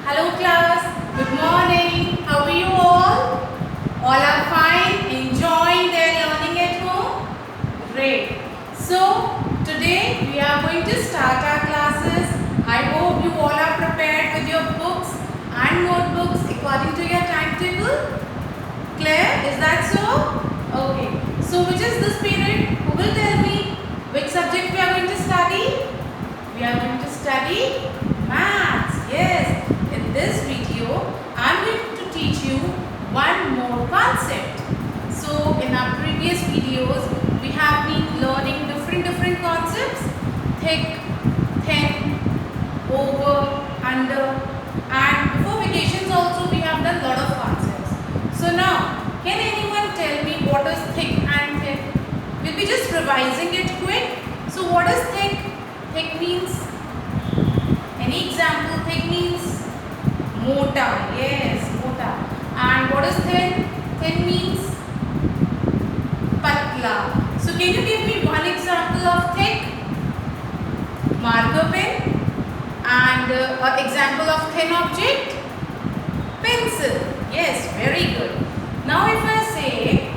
Hello class, good morning. How are you all? All are fine, enjoying their learning at home? Great. So, today we are going to start our classes. I hope you all are prepared with your books and notebooks according to your timetable. Claire, is that so? Okay. So, which is this period? Who will tell me which subject we are going to study? We are going to study maths. Yes. In this video, I am going to teach you one more concept. So, in our previous videos, we have been learning different concepts. Thick, thin, over, under, and before vacations also we have done lot of concepts. So now, can anyone tell me what is thick and thin? We'll be just revising it quick. So what is thick? Thick means, any example? Thick means mota. Yes, mota. And what is thin? Thin means patla. So can you give me one example of thick? Marker pen. And an example of thin object? Pencil. Yes, very good. Now if I say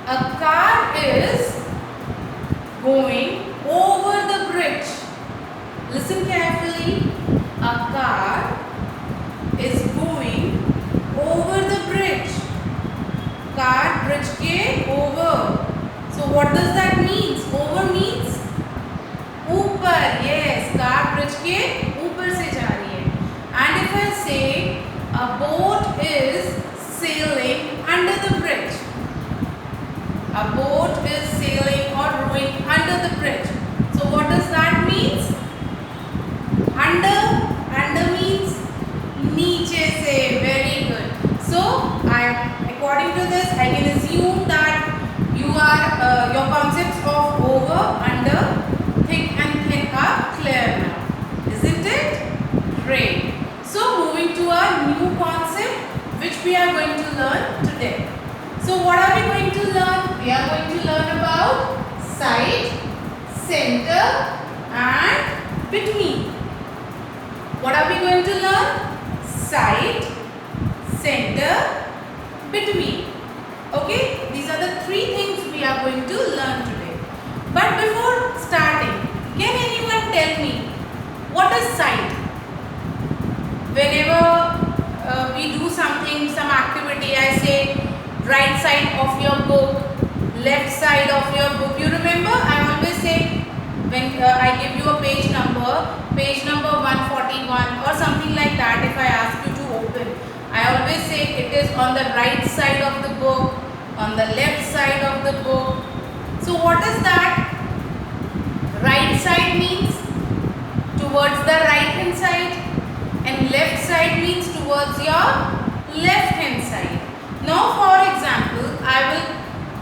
a car is going over the bridge. Listen carefully. A car is going over the bridge. Car bridge ke over. So what does that mean? Over means ऊपर. Yes, car bridge के ऊपर से जा रही है. And if I say a boat is sailing under the bridge. A boat is sailing or rowing under the bridge. So what does that mean? Under means नीचे से. Very good. So according to this, I can assume that your concepts of over, under, thick and thin are clear now. Isn't it? Great. So moving to a new concept which we are going to learn today. So what are we going to learn? We are going to learn about side, center and between. What are we going to learn? Side, center, between. Okay? These are the three things we are going to learn today. But before starting, can anyone tell me what is side? Whenever we do something, some activity, I say right side of your book, left side of your book. You remember? I always say when I give you a page number 141 or something like that. If I ask you to open, I always say it is on the right side of the book, on the left side of the book. So what is that? Right side means towards the right hand side and left side means towards your left hand side. Now for example, I will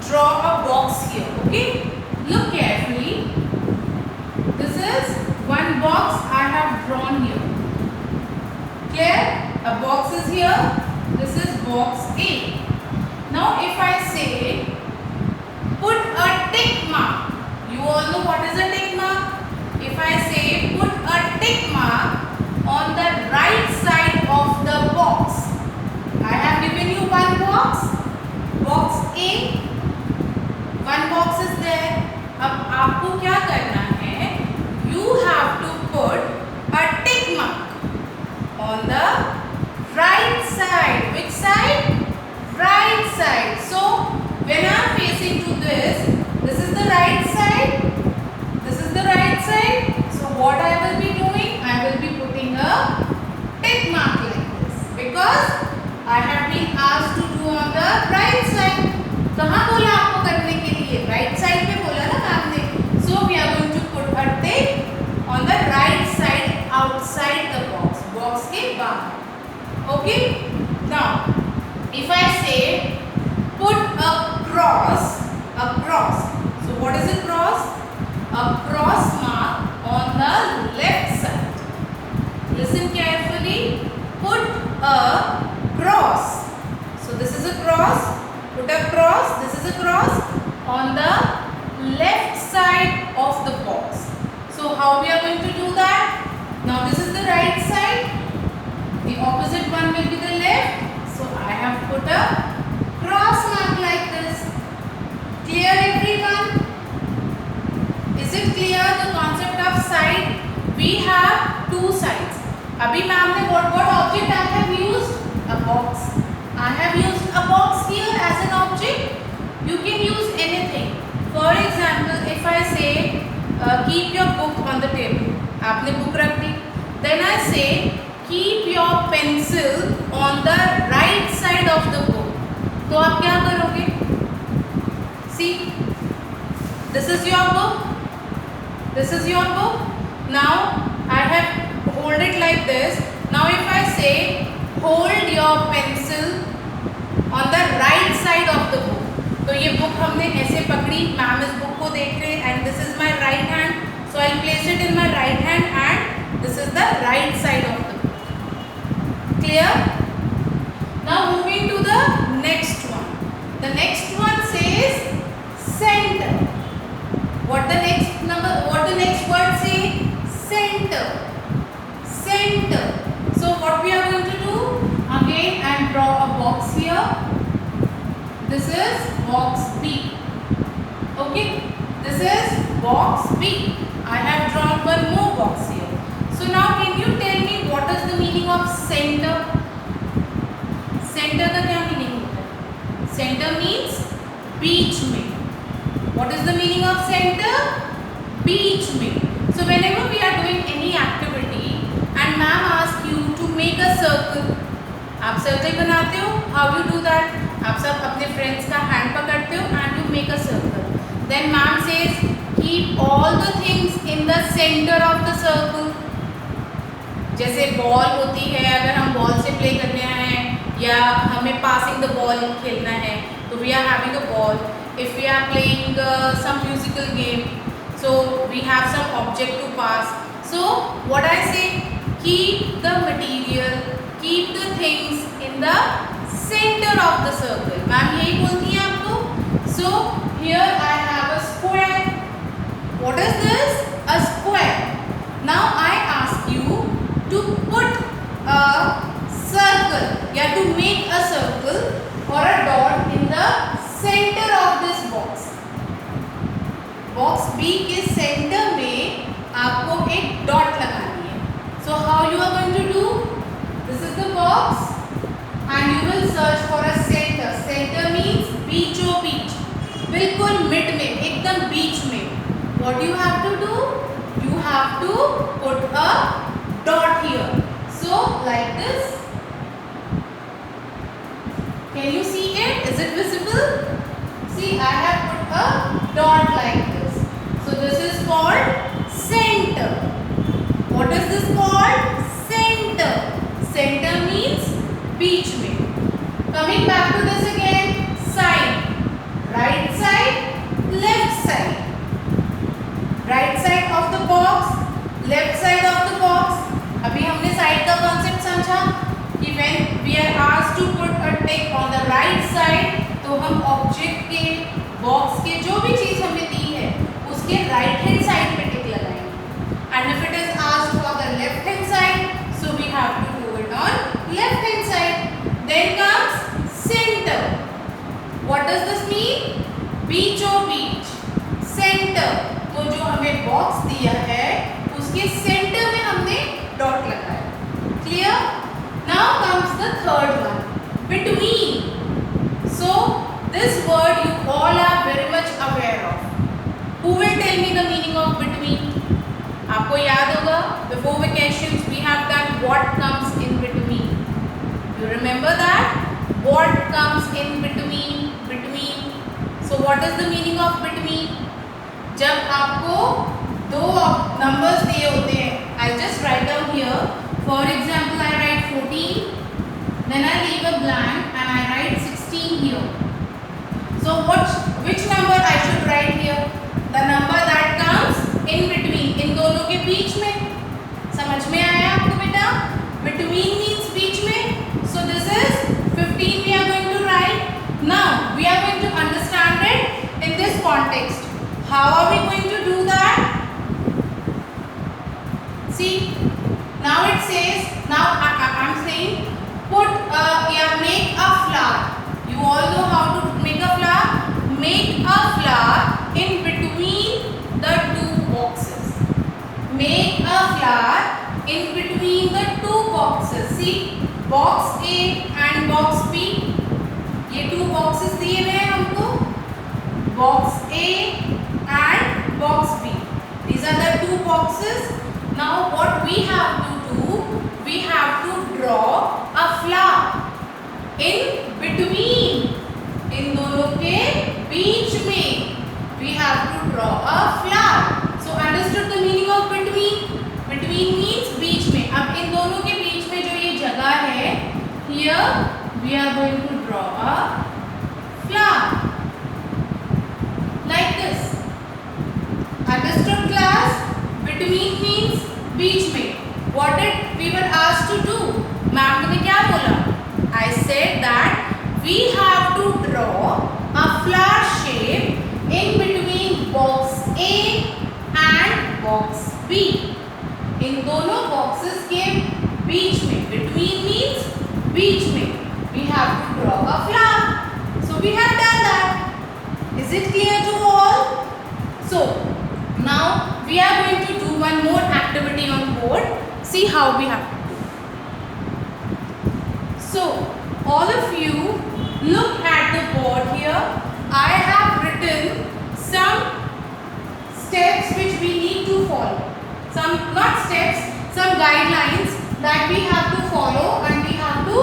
draw a box here. Okay? Look carefully. This is one box I have drawn here. Clear? A box is here. This is box A. Now if I say put a tick mark. You all know what is a tick mark? If I say put a tick mark on the right side of the box. I have given you one box. Box A. One box is there. अब आपको क्या करना है? You have to put a tick mark on the right side. Which side? Right side. So when I am facing to this is the right side. This is the right side. So what I will be doing? I will be putting a tick mark like this because I have been asked to do on the right side. कहाँ बोला आपको करने के लिए? Right side पे बोला ना ma'am ने. So we are going to put a tick on the right side outside the box. Box के बाहर. Okay? Now if I say put a cross. So what is a cross? A cross mark on the left side. Listen carefully. Put a cross. So this is a cross. Put a cross. This is a cross on the left side of the box. So how we are going to do that? Now this is the right side. the opposite one will be the left. So I have put a cross mark like this. Clear everyone? Is it clear the concept of side? We have two sides. Abhi ma'am ne what object I have used? A box. I have used a box here as an object. You can use anything. For example, if I say keep your book on the table. आपने book रख दी. Then I say keep your pencil on the right side of the book. तो आप क्या करोगे? See, this is your book. This is your book. Now I have hold it like this. Now if I say hold your pencil on the right side of the book, तो ये book हमने ऐसे पकड़ी, ma'am इस book को देख रहे हैं, and this is my right hand, so I'll place it in my right hand and this is the right side of the book. Clear? Now moving to the next one. The next one says center. What the next word say? Center. Center. So what we are going to do? Again, and draw a box here. This is box B. Okay, this is box B. I have drawn one more box here. So now can you tell me what is the meaning of center? Center का क्या meaning होता है? Center means बीच में. What is the meaning of center? बीच में. So whenever we are doing any activity and ma'am asks you to make a circle, आप circle बनाते हो? How you do that? आप सब अपने फ्रेंड्स का हैंड पकड़ते हो and you make a circle. Then ma'am says keep all the things in the center of the circle. जैसे बॉल होती है, अगर हम बॉल से प्ले करने हैं या हमें पासिंग द बॉल खेलना है, तो we are having a ball. If we are playing some musical game, so we have some object to pass. So what I say, keep the material, keep the things in the center of the circle. Ma'am यही बोलती है आपको. So here I have a square. What is this? A square. Now I ask you to put a circle, या to make a circle or a dot in the center of this box. Box B के center में आपको एक dot लगानी है. So how you are going to do? This is the box and you will search for a center. Center means बीचों बीच, बिल्कुल mid में, एकदम बीच में. What you have to do? You have to put a dot here. So like this. Can you see it? Is it visible? See, I have put a dot like this. So this is called center. What is this called? Center. Center means बीच में. Coming back to this again, side. Right side, left side. Right side of the box, left side of the box. अभी हमने side का concept समझा कि when we are asked to put a tick on the right side, तो हम object के box के जो भी चीज़ हमें दी है उसके right hand side पे tick लगाएंगे. And if it is asked for the left hand side, so we have to do it on left hand side. Then comes center. What does this mean? बीचों बीच. Center. तो जो हमें box दिया है उसके centre में हमने डॉट लगाया. Clear? Now comes the third one, between. So this word you all are very much aware of. Who will tell me the meaning of between? आपको याद होगा before vacations we have done what comes in between. You remember that? What comes in between? Between. So what is the meaning of between? जब आपको दो numbers दिए होते हैं, I just write down here. For example, I write 14, then I leave a blank and I write 16 here. So which number I should write here? The number that comes in between. इन दोनों के बीच में. समझ में आया आपको बेटा? Between means बीच में. So this is 15 we are going to write. Now we are going to understand it in this context. How are we going to do that? See, now it says, now I'm saying put yeah, make a flower. You all know how to make a flower. Make a flower in between the two boxes. Make a flower in between the two boxes. See, box A and box B. ये two boxes दिए हुए हैं हमको. Box A and box B. These are the two boxes. Now what we have to do? We have to draw a flower in between. इन दोनों के बीच में we have to draw a flower. So understood the meaning of between? Between means बीच में. अब इन दोनों के बीच में जो ये जगह है, here we are going to draw a flower like this. Understood class? Between means बीच में. What did we were asked to do? Ma'am ने क्या बोला? I said that we have to draw a flower shape in between box A and box B. इन दोनों boxes के बीच में. Between means बीच में. We have to draw a flower. So we have done that. Is it clear to all? So now we are going to do one more activity on board. See how we have to do. So all of you look at the board here. I have written some steps which we need to follow. Some not steps, some guidelines that we have to follow, and we have to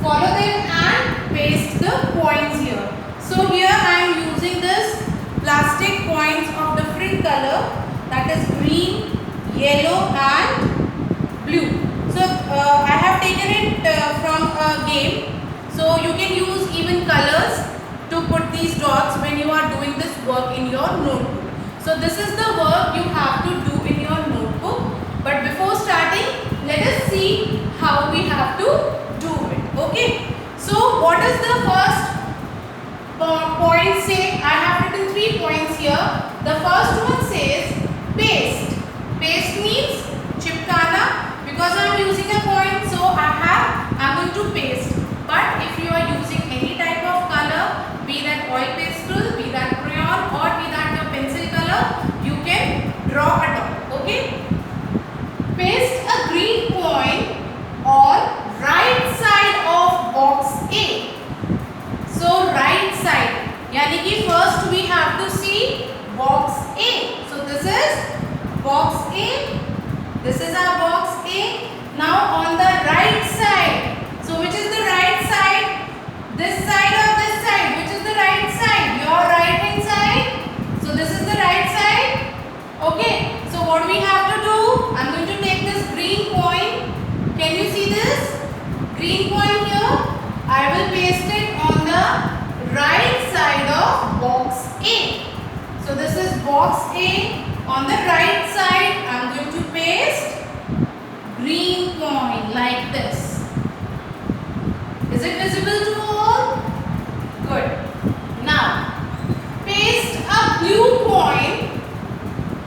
follow them and paste the points here. So here I am using this plastic points of different color, that is green, yellow and blue. So I have taken it from a game. So you can use even colors to put these dots when you are doing this work in your notebook. So this is the work you have to do in your notebook. But before starting, let us see how we have to do it. Okay. So what is the first point say? I have written 3 points here. The first one says paste. Paste means chipkana. Because I am using a point, so I'm going to paste. But if you are using any type of color, be that oil pastel, be that crayon, or be that your pencil color, you can draw a dot. Okay? Paste a green point on right side of box A. So right side, yani ki first we have to see box A. So this is box A. This is our box A. Now on the right side. So which is the right side? This side or this side? Which is the right side? Your right hand side. So this is the right side. Okay. So what we have to do? I'm going to take this green point. Can you see this? Green point here. I will paste it on the right side of box A. So this is box A. On the right side, I am going to paste green point like this. Is it visible to all? Good. Now, paste a blue point.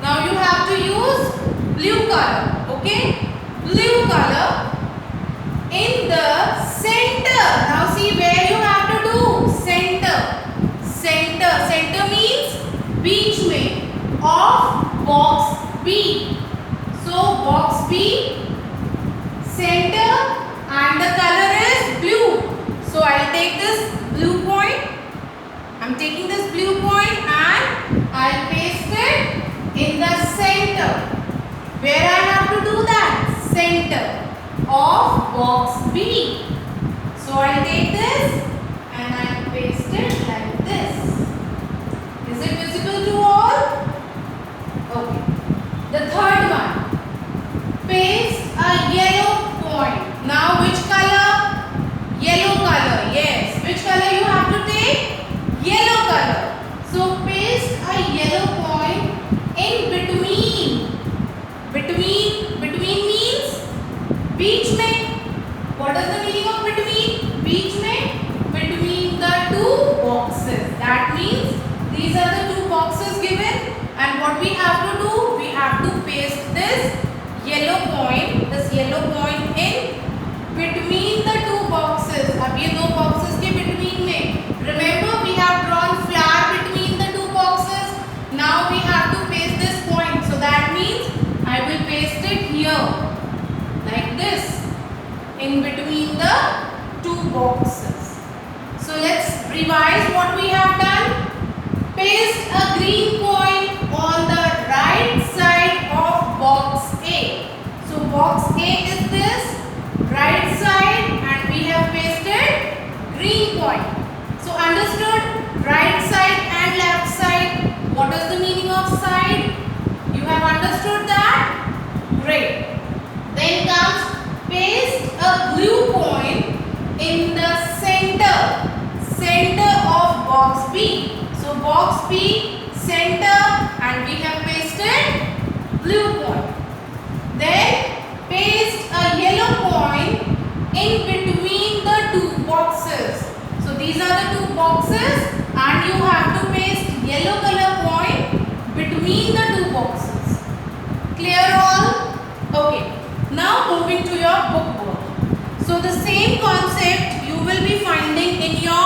Now you have to use blue color. Okay? Blue color in the center. Now see where you have to do. Center. Center. Center means बीच में of box B. So box B, center, and the color is blue. So I'll take this blue point. I'm taking this blue point and I'll paste it in the center. Where I have to do that? Center of box B. So I'll take this and I'll paste it like this. Is it visible to all? Okay. The third one. Paste a yellow point. Now which color? Yellow color. Yes. Which color you have to take? Yellow color. So paste a yellow point in between. Between means बीच में. What is the meaning of between? बीच में. Between the two boxes. That means these are the two boxes given, and what we have to do? We have to paste this yellow point in between the two boxes. अब ये दो boxes के between में, remember we have drawn flower between the two boxes. Now we have to paste this point. So that means I will paste it here like this in between the two boxes. So let's revise what we have done. Paste a green point on the right side of box A. So box A is this right side and we have pasted green point. So understood? Right side and left side. What is the meaning of side? You have understood that? Great. Then comes paste a blue point in the center of box B. So box B center and we have pasted blue point. Then paste a yellow point in between the two boxes. So these are the two boxes and you have to paste yellow color point between the two boxes. Clear all? Okay. Now moving to your book work. So the same concept you will be finding in your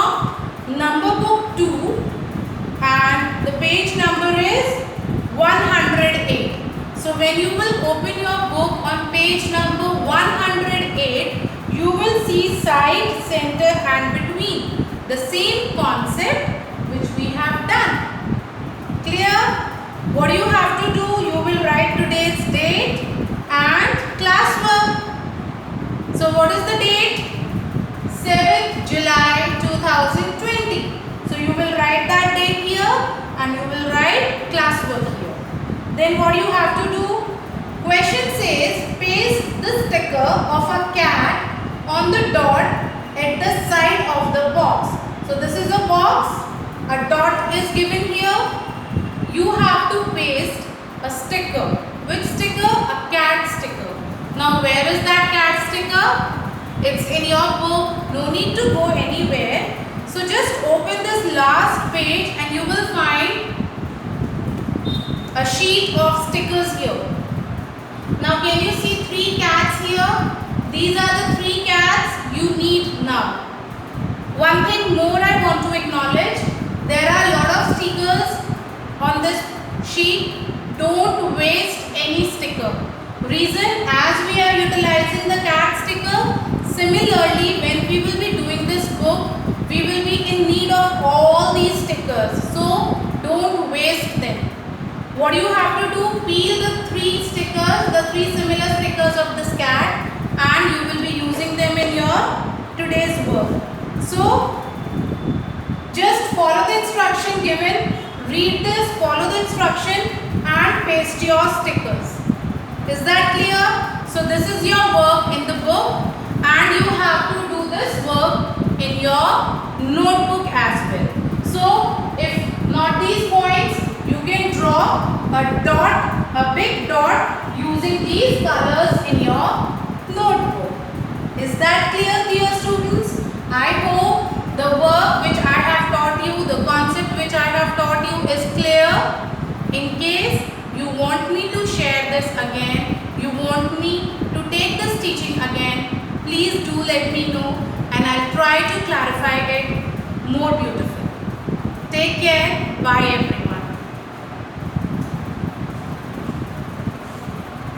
number book 2 and the page number is 108. So when you will open your book on page number 108, you will see side, center and between. The same concept which we have done. Clear? What you have to do, you will write today's date and class work. So what is the date? 7th July 2020. So you will write that date here and you will write class work here. Then what you have to do? Question says paste the sticker of a cat on the dot at the side of the box. So this is a box. A dot is given here. You have to paste a sticker. Which sticker? A cat sticker. Now where is that cat sticker? It's in your book. No need to go anywhere. So just open this last page and you will find a sheet of stickers here. Now can you see 3 cats here? These are the 3 cats you need now. One thing more I want to acknowledge. There are a lot of stickers on this sheet. Don't waste any sticker. Reason, as we are utilizing the cat sticker, similarly when we will be doing this book, we will be in need of all these stickers. So don't waste them. What you have to do, peel the 3 stickers, the 3 similar stickers of this cat, and you will be using them in your today's work. So just follow the instruction given, read this, follow the instruction and paste your stickers. Is that clear? So this is your work in the book and you have to do this work in your notebook as well. So if not these points, you can draw a dot, a big dot using these colors in your notebook. Is that clear, dear students? I hope the work which I have taught you, the concept which I have taught you is clear. In case you want me to share this again, you want me to take this teaching again, please do let me know and I'll try to clarify it more beautifully. Take care. Bye everyone.